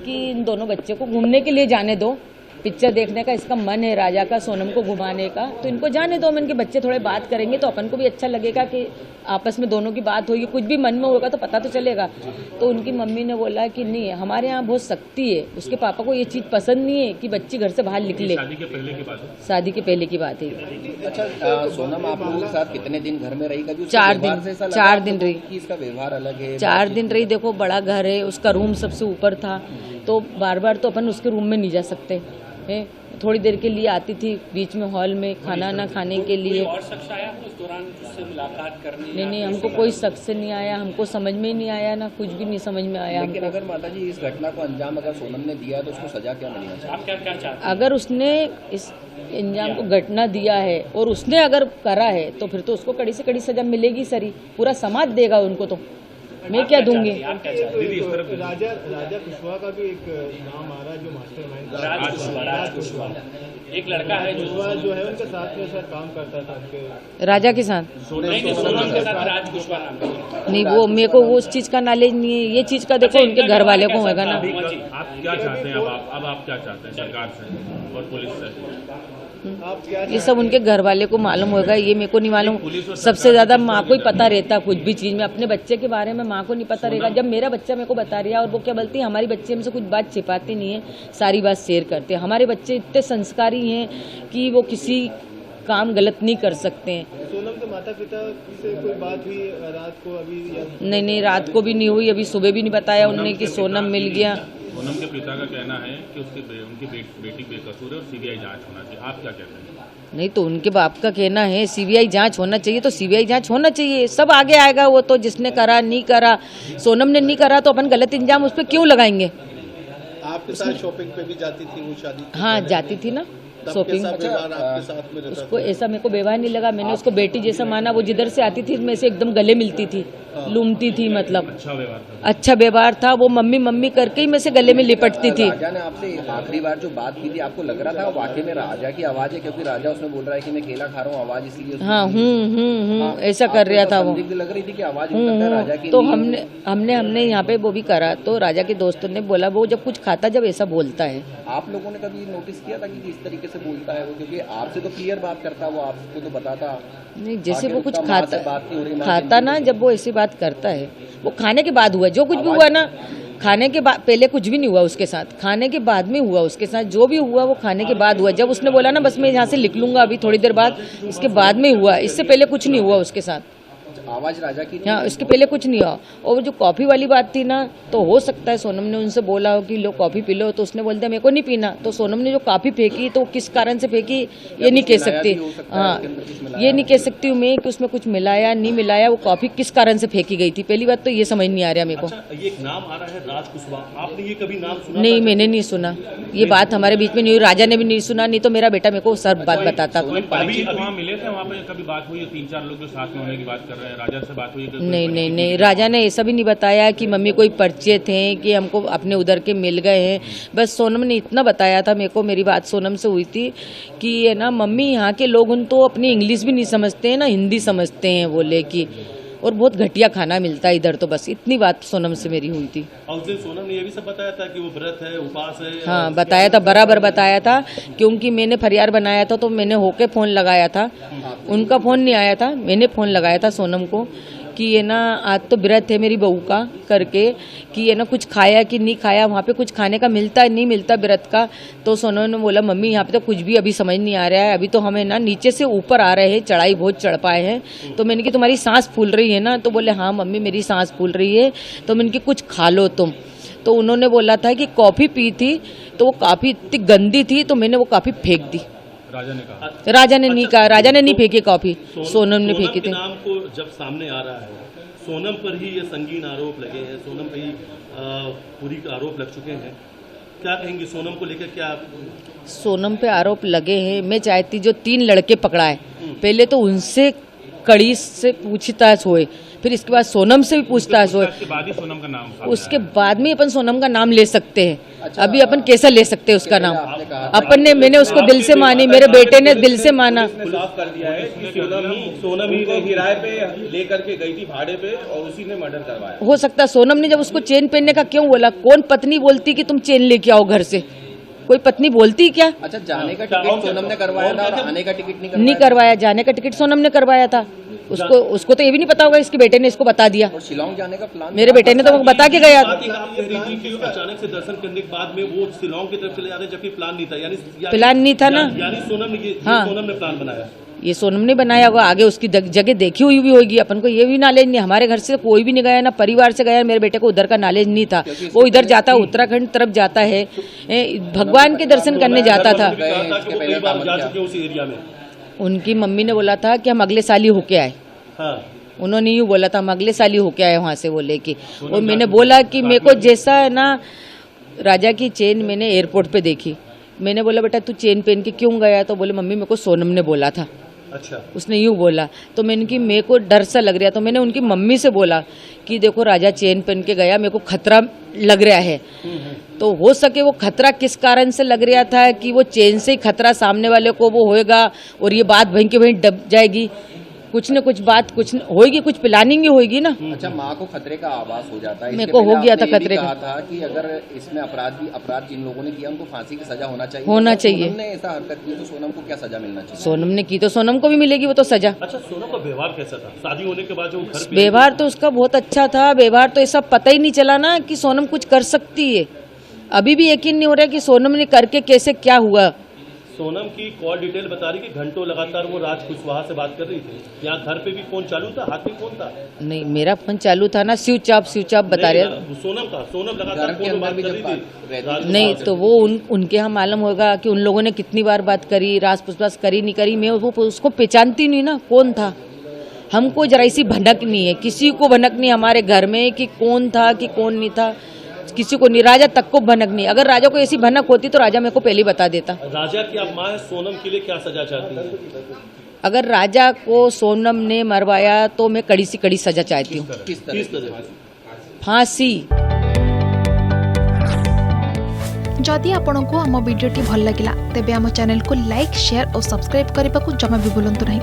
कि इन दोनों बच्चे को घूमने के लिए जाने दो, पिक्चर देखने का इसका मन है राजा का, सोनम को घुमाने का, तो इनको जाने दो। इनके बच्चे थोड़े बात करेंगे तो अपन को भी अच्छा लगेगा कि आपस में दोनों की बात होगी, कुछ भी मन में होगा तो पता तो चलेगा। तो उनकी मम्मी ने बोला कि नहीं, हमारे यहाँ बहुत सख्ती है, उसके पापा को ये चीज़ पसंद नहीं है कि बच्ची घर से बाहर निकले। शादी के पहले की बात है? शादी के पहले की बात है। अच्छा, सोनम आप लोगों के साथ कितने दिन घर में रही? कभी 4 दिन रही। इसका व्यवहार अलग है? 4 दिन रही। देखो बड़ा घर है, उसका रूम सबसे ऊपर था, तो बार बार तो अपन उसके रूम में नहीं जा सकते है। थोड़ी देर के लिए आती थी बीच में हॉल में खाना ना खाने के लिए। और शख्स आया उस दौरान उससे मुलाकात करने? नहीं, हमको कोई शख्स नहीं आया, हमको समझ में ही नहीं आया, ना कुछ भी नहीं समझ में आया। लेकिन अगर माता जी इस घटना को अंजाम अगर सोनम ने दिया तो उसको सजा क्या मिलना चाहिए? आप क्या चाहते हैं? अगर उसने इस अंजाम को घटना दिया है और उसने अगर करा है तो फिर तो उसको कड़ी से कड़ी सजा मिलेगी सर, पूरा समाज देगा उनको। तो मैं क्या दूंगी? राजा कुशवाहा का भी एक नाम आ रहा है जो मास्टरमाइंड राज कुशवाहा एक लड़का है जो है उनके साथ में सर काम करता था उनके राजा के साथ। सोनम के साथ राज कुशवाहा नाम नहीं, वो मेरे को वो उस चीज का नॉलेज नहीं है। ये चीज का देखो उनके घर वाले को होगा ना। आप क्या चाहते हैं? अब आप क्या चाहते हैं सरकार से और पुलिस से? ये सब उनके घर वाले को मालूम होगा, ये मेरे को नहीं मालूम। सबसे ज्यादा माँ को ही पता रहता कुछ भी चीज में, अपने बच्चे के बारे में माँ को नहीं पता रहेगा। जब मेरा बच्चा मेरे को बता रहा है, और वो क्या बोलती है, हमारी बच्चे हमसे कुछ बात छिपाती नहीं है, सारी बात शेयर करते हैं। हमारे बच्चे इतने संस्कारी हैं कि वो किसी काम गलत नहीं कर सकते हैं। सोनम के माता पिता से कोई बात हुई रात को? अभी नहीं, रात को भी नहीं हुई, अभी सुबह भी नहीं बताया उन्होंने कि सोनम मिल गया। सोनम के पिता का कहना है कि उनकी बेटी बेकसूर है और सीबीआई जांच होना चाहिए। आप क्या कहते हैं? नहीं, तो उनके बाप का कहना है सीबीआई जांच होना चाहिए, तो सीबीआई जांच होना चाहिए। सब आगे आएगा, वो तो जिसने करा नहीं करा। सोनम ने नहीं करा तो अपन गलत इंजाम उस पर क्यों लगाएंगे? आपके साथ शॉपिंग पे भी जाती थी वो शादी? हाँ, जाती थी ना शॉपिंग। आपके साथ में रहता उसको ऐसा मेरे को व्यवहार नहीं लगा, मैंने उसको बेटी जैसा माना। वो जिधर से आती थी मैं से एकदम गले मिलती थी, लूमती थी, मतलब अच्छा व्यवहार था। वो मम्मी मम्मी करके ही मैं से गले में लिपटती थी। राजा ने आपसे आखिरी बार जो बात की थी, आपको लग रहा था वाकई में राजा की आवाज है? क्योंकि राजा उसमें बोल रहा है कि मैं केला खा रहा हूँ, आवाज इसलिए। हाँ, ऐसा कर रहा था वो। लग रही थी कि आवाज राजा की। तो हमने यहाँ पे वो भी करा, तो राजा के दोस्तों ने बोला वो जब कुछ खाता जब ऐसा बोलता है। आप लोगों ने कभी नोटिस किया था कि किस तरीके से बोलता है वो? क्योंकि आपसे तो क्लियर बात करता, वो आपको तो बताता नहीं, जैसे वो कुछ खाता खाता ना, जब वो ऐसी बात करता है, वो खाने के बाद हुआ जो कुछ भी हुआ ना। खाने के बाद पहले कुछ भी नहीं हुआ उसके साथ, खाने के बाद में हुआ उसके साथ। जो भी हुआ वो खाने के बाद हुआ। जब उसने बोला ना बस मैं यहाँ से निकलूंगा अभी थोड़ी देर बाद, इसके बाद में हुआ, इससे पहले कुछ नहीं हुआ उसके साथ। आवाज राजा की? हाँ, इसके पहले कुछ नहीं हुआ। और जो कॉफी वाली बात थी ना, तो हो सकता है सोनम ने उनसे बोला हो कि लो कॉफी पी लो, तो उसने बोल दिया मेरे को नहीं पीना। तो सोनम ने जो कॉफी फेंकी तो किस कारण से फेंकी ये नहीं कह सकती। हाँ, ये नहीं कह सकती हूँ मैं कि उसमें कुछ मिलाया नहीं मिलाया, वो कॉफी किस कारण से फेंकी गई थी। पहली बात तो ये समझ नहीं आ रहा मेरे को। ये एक नाम आ रहा है राज कुशवाहा, आपने ये कभी नाम सुना? नहीं, मैंने नहीं सुना, ये बात हमारे बीच में नहीं हुई। राजा ने भी नहीं सुना, नहीं तो मेरा बेटा मेरे को सब बात बताता। अभी वहाँ मिले थे, वहाँ पे कभी बात हुई? 3-4 लोग जो साथ में होने की बात कर रहे हैं, राजा से बात हुई? नहीं, राजा ने ऐसा भी नहीं बताया कि मम्मी कोई परिचय थे कि हमको अपने उधर के मिल गए हैं। बस सोनम ने इतना बताया था मेरे को, मेरी बात सोनम से हुई थी कि ये ना मम्मी यहाँ के लोग उन तो अपनी इंग्लिश भी नहीं समझते हैं ना हिंदी समझते हैं, बोले कि और बहुत घटिया खाना मिलता है इधर। तो बस इतनी बात सोनम से मेरी हुई थी। और उस दिन सोनम ने ये भी सब बताया था कि वो व्रत है, उपास है? हाँ, बताया था, बराबर बताया था। क्योंकि मैंने फरियाद बनाया था तो मैंने होके फोन लगाया था, उनका फोन नहीं आया था, मैंने फोन लगाया था सोनम को कि ये ना आज तो व्रत है मेरी बहू का करके, कि ये ना कुछ खाया कि नहीं खाया, वहाँ पे कुछ खाने का मिलता है नहीं मिलता व्रत का। तो सोनम ने बोला मम्मी यहाँ पे तो कुछ भी अभी समझ नहीं आ रहा है, अभी तो हमें ना नीचे से ऊपर आ रहे हैं, चढ़ाई बहुत चढ़ पाए हैं। तो मैंने कि तुम्हारी सांस फूल रही है ना? तो बोले हाँ मम्मी मेरी सांस फूल रही है। तो मैंने कि कुछ खा लो तुम। तो उन्होंने बोला था कि कॉफ़ी पी थी तो वो काफ़ी इतनी गंदी थी तो मैंने वो कॉफ़ी फेंक दी। राजा ने कहा? राजा ने नहीं कहा, राजा ने नहीं फेंकी कॉफ़ी, सोनम ने फेंकी थी। नाम को जब सामने आ रहा है, सोनम पर ही ये संगीन आरोप लगे हैं, सोनम पर ही पूरी आरोप लग चुके हैं, क्या कहेंगे सोनम को लेकर? क्या सोनम पे आरोप लगे हैं, मैं चाहती जो 3 लड़के पकड़ाए पहले तो उनसे कड़ी से पूछताछ होए, फिर इसके बाद सोनम से भी पूछताछ होए, उसके बाद ही सोनम का नाम? उसके बाद में अपन सोनम का नाम ले सकते हैं। अच्छा, अभी अपन कैसा ले सकते हैं उसका नाम? आपने कहा अपन ने, मैंने उसको दिल से मानी, मेरे बेटे ने दिल से माना। उसने साफ कर दिया है कि सोनम ही किराए पे लेकर के गई थी भाड़े पे और उसी ने मर्डर करवाया। हो सकता है सोनम ने जब उसको चेन पहनने का क्यों बोला? कौन पत्नी बोलती कि तुम चेन लेके आओ घर से? कोई पत्नी बोलती क्या? अच्छा, जाने का टिकट सोनम ने करवाया था और आने का टिकट नहीं करवाया। जाने का टिकट सोनम ने करवाया था। उसको तो ये भी नहीं पता होगा, इसके बेटे ने इसको बता दिया। और शिलोंग जाने का प्लान मेरे बेटे ने तो बता के गया। बात एक आप कह रही थी कि अचानक से दर्शन करने के बाद में वो शिलोंग की तरफ चले जाते हैं, जबकि प्लान नहीं था। यानी प्लान नहीं था ना। यानी सोनम ने हाँ। सोनम ने प्लान बनाया। ये सोनम ने बनाया होगा, आगे उसकी जगह देखी हुई भी होगी। अपन को ये भी नॉलेज नहीं। हमारे घर से कोई भी नहीं गया, ना परिवार से गया। मेरे बेटे को उधर का नॉलेज नहीं था। वो इधर जाता, उत्तराखंड तरफ जाता है, भगवान के दर्शन करने जाता था। कई बार जा चुके उस एरिया में। उनकी मम्मी ने बोला था कि हम अगले साल ही होके आए। हाँ। उन्होंने यूँ बोला था, हम अगले साल ही होके आए वहाँ से वो लेके। और मैंने बोला कि मेरे को जैसा है ना, राजा की चेन मैंने एयरपोर्ट पे देखी। मैंने बोला बेटा तू चेन पहन के क्यों गया? तो बोले मम्मी मेरे को सोनम ने बोला था। अच्छा। उसने यूँ बोला तो मैंने कि मेरे को डर सा लग रहा। तो मैंने उनकी मम्मी से बोला कि देखो राजा चेन पहन के गया, मेरे को खतरा लग रहा है। तो हो सके वो खतरा किस कारण से लग रहा था कि वो चेन से ही खतरा सामने वाले को वो होएगा और ये बात वहीं के वहीं दब जाएगी। कुछ न कुछ बात कुछ होगी, कुछ प्लानिंग ही होगी ना। अच्छा, माँ को खतरे का आभास हो जाता है। मेरे इसके को पहले हो गया था आपने ये भी खतरे का। कहा था कि अगर इसमें अपराध जिन लोगों ने किया उनको फांसी की सजा होना चाहिए। होना अगर चाहिए। सोनम ने ऐसा हरकत की तो सोनम को क्या सजा मिलना चाहिए? सोनम ने की तो सोनम को भी मिलेगी वो तो सजा। अच्छा, सोनम का व्यवहार कैसा था शादी होने के बाद? जो घर पे व्यवहार तो उसका बहुत अच्छा था। व्यवहार तो ऐसा पता ही नहीं चला ना कि सोनम कुछ कर सकती है। अभी भी यकीन नहीं हो रहा कि सोनम ने करके कैसे क्या हुआ। सोनम की कॉल डिटेल बता रही कि घंटों लगातार वो राज कुशवाहा से बात कर रही थी। यहाँ घर पे भी फोन चालू था, हाथ में फोन था? नहीं, मेरा फोन चालू था ना, स्विच ऑफ बता रहे। सोनम लगातार घर के फोन में अंदर बात भी कर जब रही बात थी। रहती राज थी। नहीं कुशवाहा तो वो उनके यहाँ मालूम होगा कि उन लोगों ने कितनी बार बात करी, रास पुसपास करी नहीं करी। मैं वो उसको पहचानती नहीं ना कौन था। हमको जरा सी भनक नहीं है, किसी को भनक नहीं हमारे घर में कि कौन था कि कौन नहीं था, किसी को नहीं। राजा तक को भनक नहीं। अगर राजा को ऐसी भनक होती तो राजा मेरे को पहले ही बता देता। राजा की आप माँ है, सोनम के लिए क्या सजा चाहती है? अगर राजा को सोनम ने मरवाया तो मैं कड़ी से कड़ी सजा चाहती हूँ। किस तरह किस तरह? फांसी। जदि आपंक आम भिडी भल लगा तेब आम चैनल को लाइक शेयर और सब्सक्राइब करने को जमा भी भूलु नहीं।